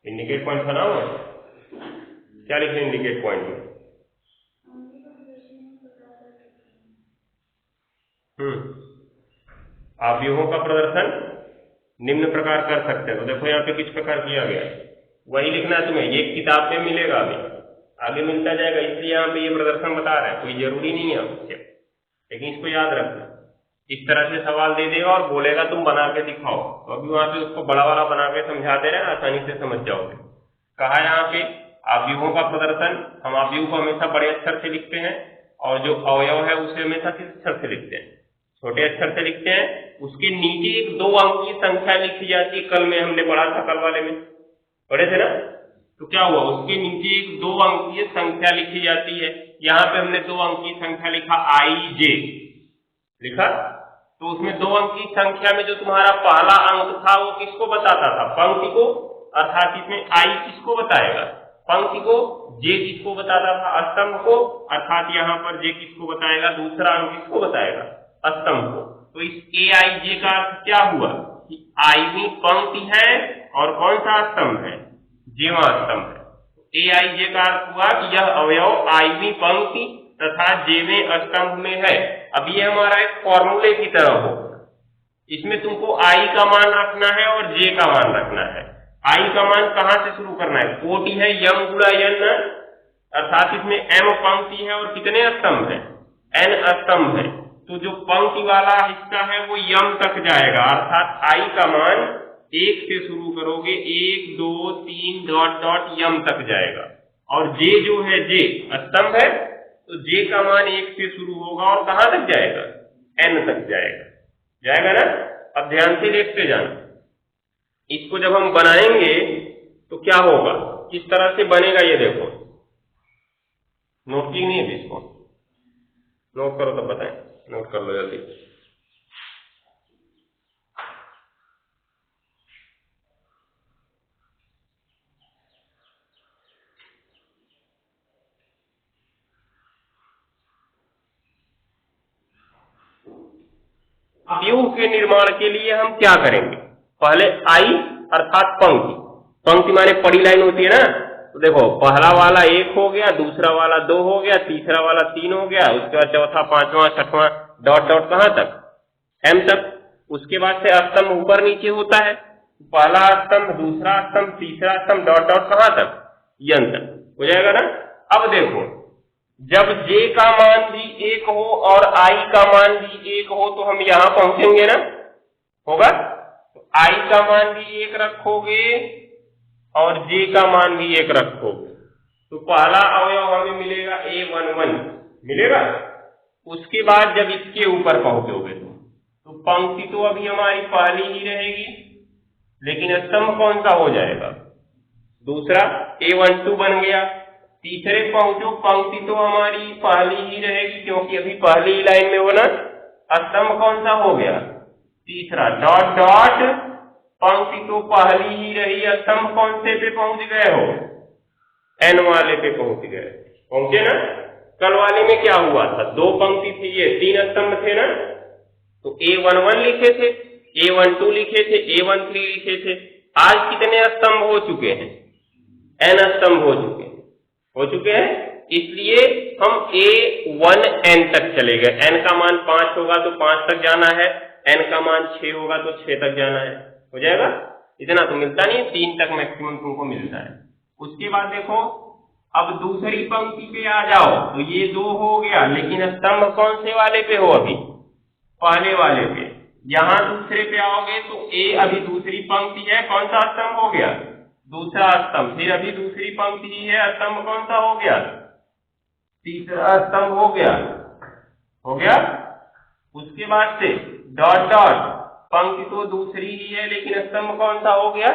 Indicate point बनाओ, क्या लिखे इंडिकेट पॉइंट में? अवयवों का प्रदर्शन निम्न प्रकार कर सकते हैं। तो देखो यहाँ पे किस प्रकार किया गया है, वही लिखना है तुम्हें। ये किताब में मिलेगा, अभी आगे मिलता जाएगा, इसलिए यहाँ पे ये प्रदर्शन बता रहे हैं। कोई जरूरी नहीं है आपसे, लेकिन इसको याद रखना। इस तरह से सवाल दे देगा और बोलेगा तुम बना के दिखाओ, तो अभी वहां पे उसको बड़ा वाला बना के समझा दे रहे हैं, आसानी से समझ जाओगे। कहा यहाँ पे अवयवों का प्रदर्शन, हम अवयव को हमेशा बड़े अक्षर से लिखते हैं और जो अवयव है उसे हमेशा किस अक्षर से लिखते हैं? छोटे अक्षर से लिखते हैं। उसके नीचे एक 2 अंक की संख्या लिखी जाती है। कल में हमने पढ़ा था, कल वाले में पढ़े थे ना। तो क्या हुआ, उसके नीचे एक 2 अंक की संख्या लिखी जाती है। यहाँ पे हमने 2 अंक की संख्या लिखा IJ लिखा, तो उसमें 2 अंक की संख्या में जो तुम्हारा पहला अंक था वो किसको बताता था? पंक्ति को, अर्थात इसमें I किसको बताएगा? पंक्ति को। J किसको बताता था? स्तंभ को, अर्थात यहाँ पर J किसको बताएगा? दूसरा अंक किसको बताएगा? स्तंभ को। तो इस AIJ का अर्थ क्या हुआ कि आईवीं पंक्ति है और कौन सा स्तंभ है? जेवां स्तंभ है। AIJ का अर्थ हुआ कि यह अवयव आईवीं पंक्ति तथा जेवें स्तंभ में है। अब ये हमारा एक फॉर्मूले की तरह हो, इसमें तुमको I का मान रखना है और J का मान रखना है। I का मान कहां से शुरू करना है? कोटि है m गुणा n, अर्थात इसमें m पंक्ति है और कितने स्तंभ है? n स्तंभ है। तो जो पंक्ति वाला हिस्सा है वो m तक जाएगा, अर्थात I का मान 1 से शुरू करोगे, 1 2 3 डॉट डॉट m तक जाएगा। और J जो है, J स्तंभ है, तो J का मान 1 से शुरू होगा और कहां तक जाएगा? n तक जाएगा। जाएगा ना? अब ध्यान से देखते जाना। इसको जब हम बनाएंगे तो क्या होगा, किस तरह से बनेगा ये देखो। नोट की नहीं है इसको? नोट करो तब बताएं। नोट कर लो जल्दी। अवयव के निर्माण के लिए हम क्या करेंगे? पहले I अर्थात पंक्ति, पंक्ति माने पड़ी लाइन होती है ना। तो देखो पहला वाला 1 हो गया, दूसरा वाला 2 हो गया, तीसरा वाला 3 हो गया, उसके बाद चौथा, पांचवा, छठवां डॉट डॉट कहां तक? M तक। उसके बाद से स्तंभ ऊपर नीचे होता है, पहला स्तंभ, दूसरा स्तंभ, तीसरा स्तंभ डॉट डॉट कहां तक? n तक। हो जाएगा ना? अब देखो, जब J का मान भी 1 हो और I का मान भी 1 हो तो हम यहां पहुंचेंगे ना, होगा? तो I का मान भी 1 रखोगे और J का मान भी 1 रखोगे, तो पहला अवयव हमें मिलेगा A11 मिलेगा। उसके बाद जब इसके ऊपर पहुंचोगे तो पंक्ति तो अभी हमारी पहली ही रहेगी, लेकिन स्तंभ कौन सा हो जाएगा? दूसरा। A12 बन गया। तीसरे पहुंचो, पंक्ति तो हमारी पहली ही रहेगी क्योंकि अभी पहली ही लाइन में हो ना। स्तंभ कौन सा हो गया? तीसरा। डॉट डॉट, पंक्ति तो पहली ही रही, स्तंभ कौन से पे पहुंच गए हो? n वाले पे पहुंच गए। पहुंचे ना? कल वाले में क्या हुआ था? 2 पंक्ति थी, ये 3 स्तंभ थे ना। तो A11 लिखे थे, A12 लिखे थे, A13 लिखे थे। आज कितने स्तंभ हो चुके हैं? n स्तंभ हो चुके हैं, हो चुके हैं। इसलिए हम A1n तक चले गए। n का मान 5 होगा तो 5 तक जाना है, n का मान 6 होगा तो 6 तक जाना है। हो जाएगा? इतना तो मिलता नहीं, 3 तक मैक्सिमम तुमको मिलता है। उसके बाद देखो, अब दूसरी पंक्ति पे आ जाओ तो ये 2 हो गया, लेकिन स्तंभ कौन से वाले पे हो? अभी पहले वाले पे। यहां दूसरे पे आओगे तो A अभी दूसरी पंक्ति है, कौन सा स्तंभ हो गया? दूसरा स्तंभ। फिर अभी दूसरी पंक्ति ही है, स्तंभ कौन सा हो गया? तीसरा स्तंभ हो गया। हो गया? उसके बाद से डॉट डॉट, पंक्ति तो दूसरी ही है लेकिन स्तंभ कौन सा हो गया?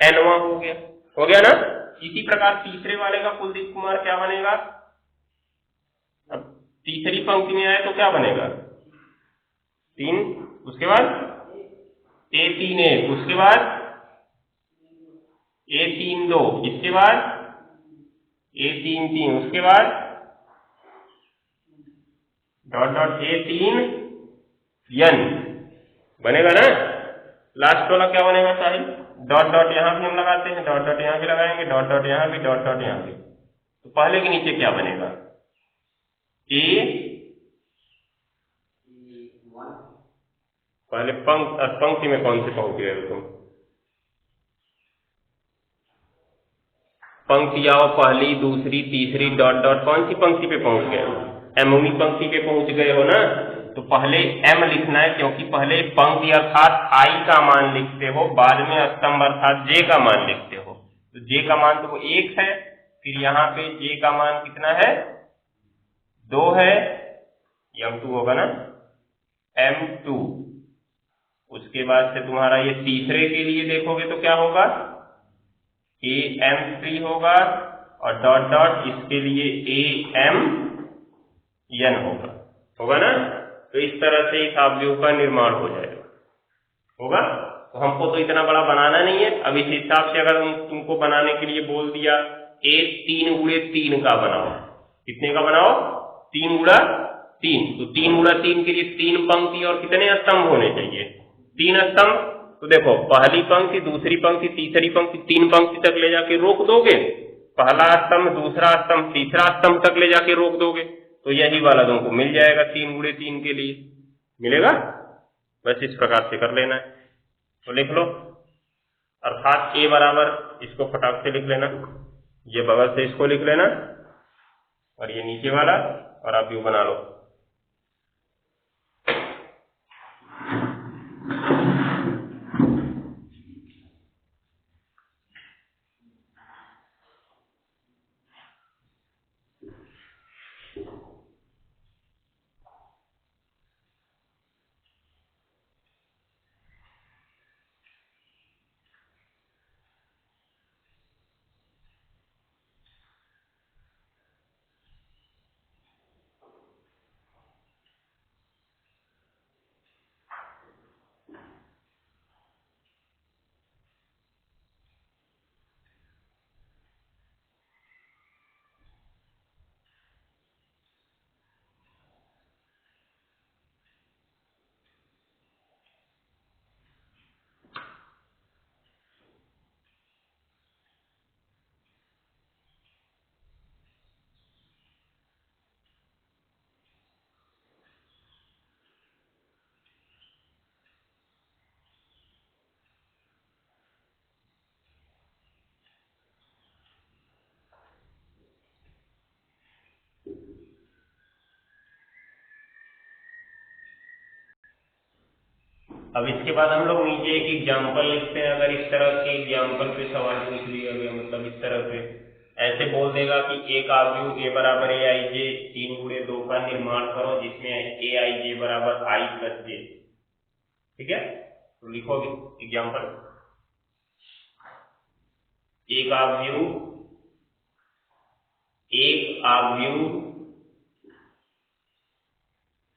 nवां हो गया। हो गया ना? इसी प्रकार तीसरे वाले का कुलदीप कुमार क्या बनेगा? अब तीसरी पंक्ति में आए तो क्या बनेगा? 3। उसके बाद A31, उसके बाद A32, इसके बाद A33, उसके बाद डॉट डॉट A3n बनेगा ना। लास्ट वाला क्या बनेगा साहिब? डॉट डॉट यहाँ भी हम लगाते हैं, डॉट डॉट यहाँ भी लगाएंगे, डॉट डॉट यहाँ भी, डॉट डॉट यहाँ भी। तो पहले के नीचे क्या बनेगा? ए पहले पंक्ति में कौन से पहुंच गए हो तुम? पंक्ति आओ, पहली, दूसरी, तीसरी, डॉट डॉट, कौन सी पंक्ति पे पहुंच गए हो? एमवी पंक्ति पे पहुंच गए हो ना। तो पहले एम लिखना है, क्योंकि पहले पंक्ति अर्थात आई का मान लिखते हो, बाद में स्तंभ अर्थात जे का मान लिखते हो। तो जे का मान तो वो 1 है, फिर यहाँ पे जे का मान कितना है? 2 है, m2 होगा ना, m2। उसके बाद से तुम्हारा ये तीसरे के लिए देखोगे तो क्या होगा? am3 होगा, और डॉट डॉट इसके लिए amn होगा ना। तो इस तरह से इस आव्यूह का निर्माण हो जाएगा, होगा। तो हमको तो इतना बड़ा बनाना नहीं है। अब इस हिसाब से अगर तुमको बनाने के लिए बोल दिया ए 3 गुणे 3 का बनाओ, कितने का बनाओ? 3 गुणा 3। तो 3 गुणा 3 के लिए 3 पंक्ति और कितने स्तंभ होने चाहिए? 3 स्तंभ। तो देखो, पहली पंक्ति, दूसरी पंक्ति, तीसरी पंक्ति, 3 पंक्ति तक ले जाके रोक दोगे, पहला स्तंभ, दूसरा स्तंभ, तीसरा स्तंभ तक ले जाके रोक दोगे, तो यही वाला तुमको मिल जाएगा 3 गुणे 3 के लिए मिलेगा। बस इस प्रकार से कर लेना है। तो लिख लो, अर्थात ए बराबर, इसको फटाक से लिख लेना, ये बगल से इसको लिख लेना, और ये नीचे वाला, और आप यू बना लो। अब इसके बाद हम लोग नीचे एक एग्जाम्पल लिखते हैं। अगर इस तरह के एग्जाम्पल पे सवाल पूछ लिया गया, मतलब इस तरह से ऐसे बोल देगा कि एक आव्यूह ए बराबर ए आई जे 3 गुणे 2 का निर्माण करो, जिसमें ए आई जे बराबर आई प्लस जे। ठीक है, तो लिखोगे एग्जाम्पल, एक आव्यूह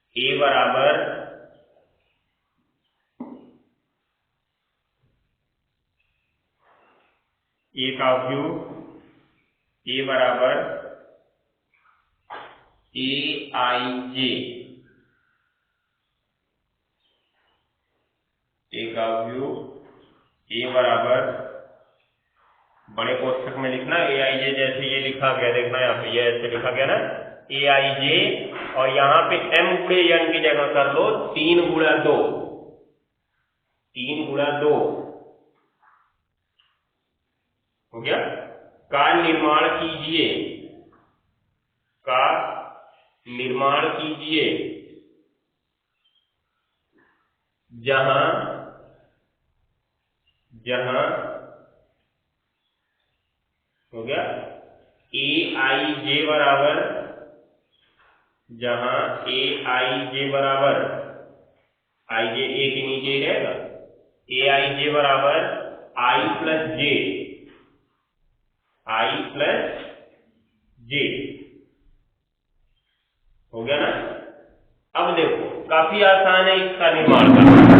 ए बराबर एक आव्यूह ए बराबर ए आई जे, एक आव्यूह ए बराबर, बड़े कोष्ठक में लिखना ए आई जे, जैसे ये लिखा गया, देखना यहाँ पे ये ऐसे लिखा गया ना ए आई जे, और यहाँ पे m गुणे n की जगह कर लो 3 गुणा 2, 3 गुणा 2 हो गया। का निर्माण कीजिए, का निर्माण कीजिए जहां हो गया ए आई जे बराबर, जहां ए आई जे बराबर, आई जे ए के नीचे ही रहेगा, ए आई जे बराबर आई प्लस जे, आई प्लस जे हो गया ना। अब देखो, काफी आसान है इसका निर्माण करना।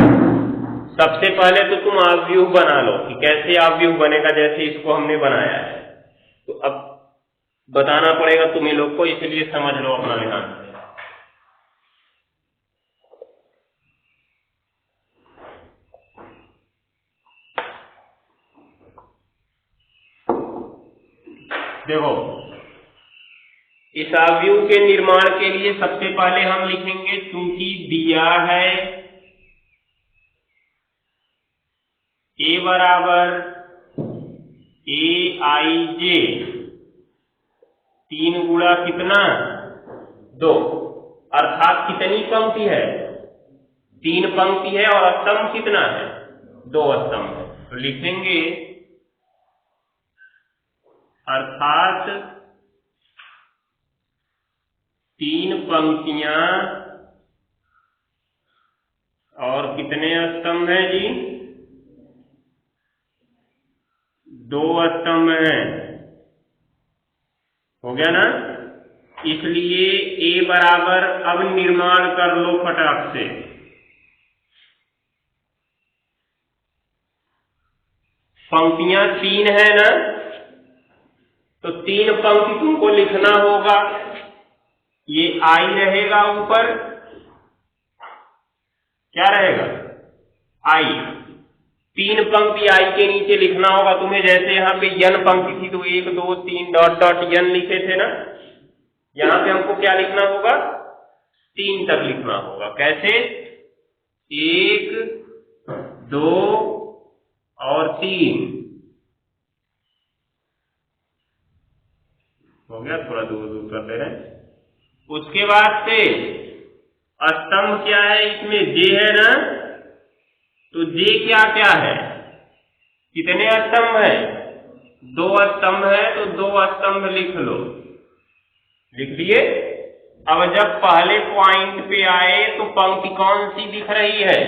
सबसे पहले तो तुम आव्यूह बना लो कि कैसे आव्यूह बनेगा, जैसे इसको हमने बनाया है। तो अब बताना पड़ेगा तुम्हें लोग को, इसलिए समझ लो अपना ध्यान से। देखो इस अवयव के निर्माण के लिए सबसे पहले हम लिखेंगे, चूंकि दिया है a बराबर aij, 3 गुणा कितना 2, अर्थात कितनी पंक्ति है, 3 पंक्ति है और स्तंभ कितना है, 2 स्तंभ है। तो लिखेंगे अर्थात 3 पंक्तियां और कितने स्तंभ हैं जी, 2 स्तंभ हैं। हो गया ना। इसलिए a बराबर, अब निर्माण कर लो फटाक से। पंक्तियां 3 है ना, तो 3 पंक्ति तुमको लिखना होगा। ये आई रहेगा ऊपर, क्या रहेगा आई, 3 पंक्ति आई के नीचे लिखना होगा तुम्हें। जैसे यहाँ पे n पंक्ति थी तो 1 2 3 डॉट डॉट n लिखे थे ना, यहाँ पे हमको क्या लिखना होगा, 3 तक लिखना होगा। कैसे, 1 2 और 3। हो गया, थोड़ा दूर दूर कर दे रहे हैं। उसके बाद से स्तंभ क्या है, इसमें j है ना, तो j क्या क्या है, कितने स्तंभ है, 2 स्तंभ है, तो 2 स्तंभ लिख लो। लिख लिए। अब जब पहले पॉइंट पे आए तो पंक्ति कौन सी दिख रही है,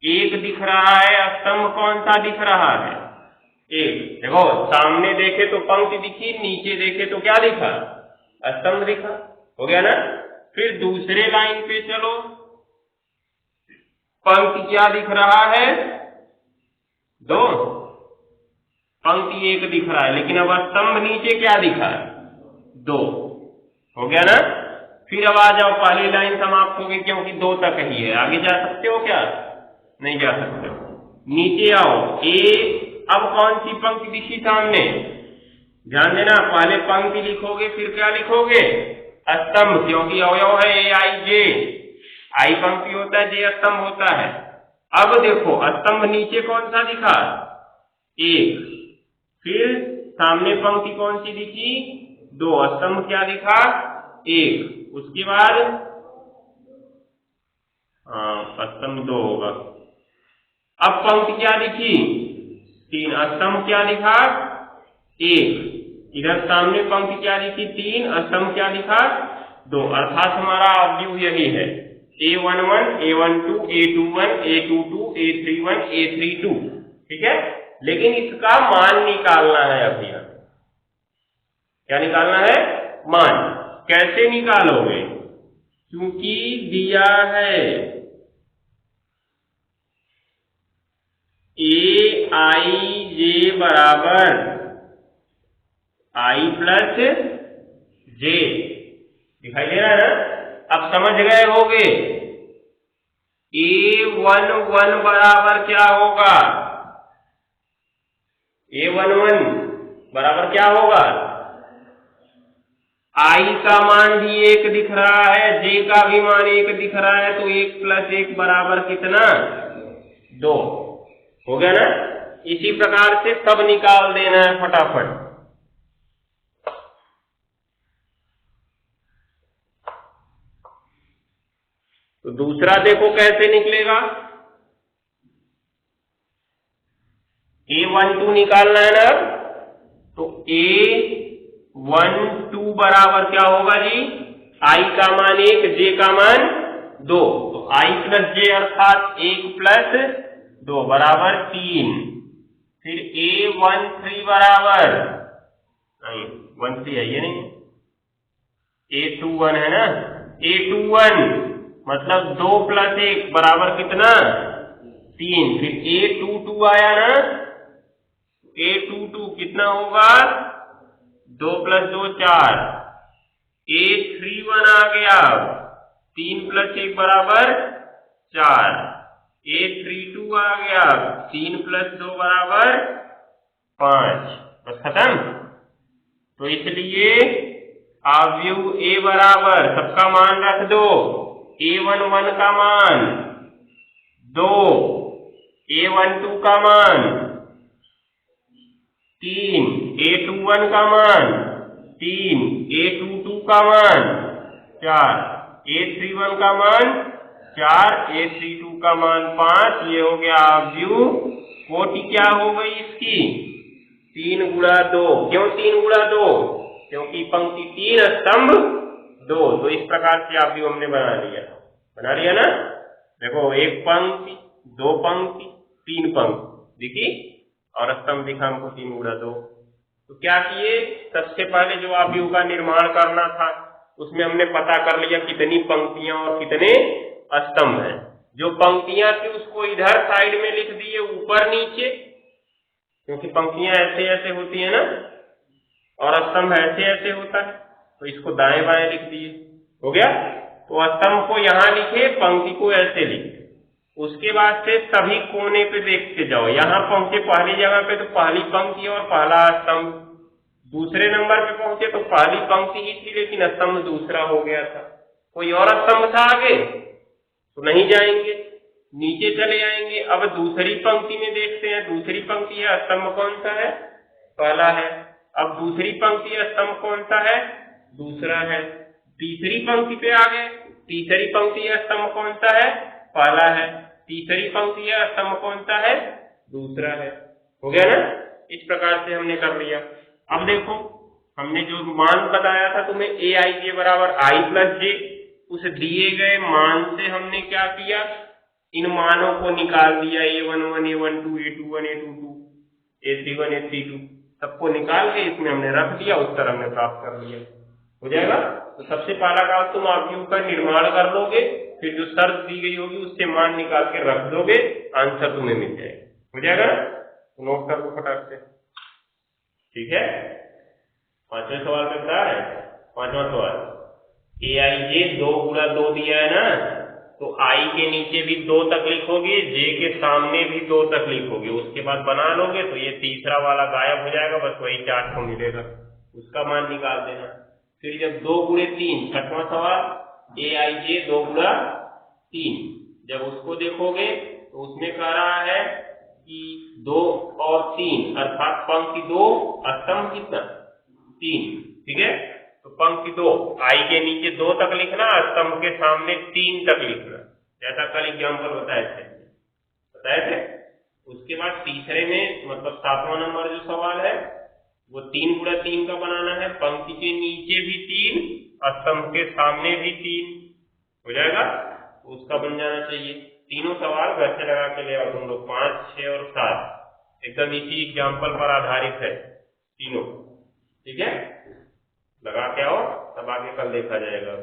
1 दिख रहा है, स्तंभ कौन सा दिख रहा है, 1। देखो सामने देखे तो पंक्ति दिखी, नीचे देखे तो क्या दिखा, स्तंभ दिखा। हो गया ना। फिर दूसरे लाइन पे चलो, पंक्ति क्या दिख रहा है, 2, पंक्ति 1 दिख रहा है, लेकिन अब स्तंभ नीचे क्या दिखा है, 2। हो गया ना। फिर अब आ जाओ, पहली लाइन समाप्त हो गई क्योंकि 2 तक ही है। आगे जा सकते हो क्या, नहीं जा सकते। नीचे आओ, अब कौन सी पंक्ति दिखी सामने, ध्यान देना, पहले पंक्ति लिखोगे फिर क्या लिखोगे, स्तंभ, क्योंकि अवयव है ए आई जे, आई पंक्ति होता है, जे स्तंभ होता है। अब देखो स्तंभ नीचे कौन सा दिखा, 1। फिर सामने पंक्ति कौन सी दिखी, 2, स्तंभ क्या दिखा, 1। उसके बाद स्तंभ 2 होगा। अब पंक्ति क्या दिखी, 3, स्तंभ क्या दिखा, 1। इधर सामने पंक्ति क्या दिखी, 3, स्तंभ क्या दिखा, 2। अर्थात हमारा अवयव यही है, A11, A12, A21, A22, A31, A32। ठीक है। लेकिन इसका मान निकालना है अभी। क्या निकालना है, मान। कैसे निकालोगे, क्योंकि दिया है ए आई जे बराबर आई प्लस जे, दिखाई दे रहा है ना। अब समझ गए होगे, A11 बराबर क्या होगा, A11 बराबर क्या होगा, आई का मान भी 1 दिख रहा है, जे का भी मान 1 दिख रहा है, तो 1 प्लस 1 बराबर कितना, 2। हो गया ना। इसी प्रकार से सब निकाल देना है फटाफट। तो दूसरा देखो कैसे निकलेगा, A12 निकालना है ना, तो A12 बराबर क्या होगा जी, आई का मान 1, जे का मान 2, तो आई प्लस जे अर्थात 1 प्लस 2 बराबर 3। फिर A13 बराबर, नहीं 13 है ये नहीं, A21 है ना, A21 मतलब 2 प्लस 1 बराबर कितना, 3। फिर A22 आया ना, A22 कितना होगा, 2 प्लस 2 4। A31 आ गया, 3 प्लस 1 बराबर 4। A32 आ गया, 3 प्लस 2 बराबर 5। बस खत्म। तो इसलिए अवयव ए बराबर सबका मान रख दो, A11 का मान 2, A12 का मान 3, A21 का मान 3, A22 का मान 4, A31 का मान 4, A32 का मान 5। ये हो गया अवयव कोटि क्या हो गई इसकी 3 गुणा 2। क्यों 3 गुणा 2? क्योंकि पंक्ति 3 स्तंभ 2। तो इस प्रकार से अवयव हमने बना लिया ना। देखो एक पंक्ति, दो पंक्ति, तीन पंक्ति दिखी और स्तंभ दिखा हमको 3 गुणा 2। तो क्या किए, सबसे पहले जो अवयव का निर्माण करना था उसमें हमने पता कर लिया कितनी पंक्तियां और कितने स्तंभ हैं। जो पंक्तियां थी उसको इधर साइड में लिख दिए, ऊपर नीचे, क्योंकि पंक्तियां ऐसे ऐसे होती है ना और स्तंभ ऐसे ऐसे होता है, तो इसको दाएं बाएं लिख दिए। हो गया। तो स्तंभ को यहां लिखे, पंक्ति को ऐसे लिखे। उसके बाद से सभी कोने पे देखते जाओ, यहां पहुंचे पहली जगह पे तो पहली पंक्ति और पहला स्तंभ, दूसरे नंबर पे पहुंचे तो पहली पंक्ति ही थी लेकिन स्तंभ दूसरा हो गया था। कोई और स्तंभ था आगे तो नहीं जाएंगे, नीचे चले आएंगे। अब दूसरी पंक्ति में देखते हैं, दूसरी पंक्ति है, स्तंभ कौन सा है? पहला है। अब दूसरी पंक्ति है, स्तंभ कौन सा है? दूसरा है। तीसरी पंक्ति पे आ गए, तीसरी पंक्ति है, स्तंभ कौन सा है? पहला है। तीसरी पंक्ति है, स्तंभ कौन सा है? दूसरा है। हो गया ना। इस प्रकार से हमने कर लिया। अब देखो हमने जो मान बताया था तुम्हें aij बराबर i प्लस जे, उस दिए गए मान से हमने क्या किया, इन मानों को निकाल दिया। A11, A12, A21, A22, A31, A32 सबको निकाल के इसमें हमने रख दिया, उत्तर हमने प्राप्त कर लिया। हो जाएगा। तो सबसे पहला काम तुम अवयव का निर्माण कर लोगे, फिर जो शर्त दी गई होगी उससे मान निकाल के रख दोगे, आंसर तुम्हें मिल जाएगा। हो जाएगा। तो नोट कर लो फटाक से। ठीक है। पांचवें सवाल पे बता रहे हैं। पांचवा सवाल, aij 2 गुणा 2 दिया है ना, तो i के नीचे भी 2 तक लिखोगे, j के सामने भी 2 तक लिखोगे, उसके बाद बना लोगे तो ये तीसरा वाला गायब हो जाएगा, बस वही 4 को मिलेगा, उसका मान निकाल देना। फिर जब 2 गुणे 3, छठवां सवाल, aij 2 गुणा 3, जब उसको देखोगे तो उसमें कह रहा है कि 2 और 3 अर्थात पंक्ति 2 स्तंभ कितना 3। ठीक है। तो पंक्ति 2 i के नीचे 2 तक लिखना, स्तंभ के सामने 3 तक लिखना, जैसा कल एग्जाम्पल बताए थे। उसके बाद तीसरे में मतलब 7वां नंबर जो सवाल है वो 3 गुणा 3 का बनाना है, पंक्ति के नीचे भी 3, स्तंभ के सामने भी 3। हो जाएगा। तो उसका बन जाना चाहिए। तीनों सवाल घर से लगा के ले आओ तुम लोग, 5, 6 और 7 एकदम इसी एग्जाम्पल पर आधारित है तीनों। ठीक है। लगा के आओ, तब आगे कल देखा जाएगा।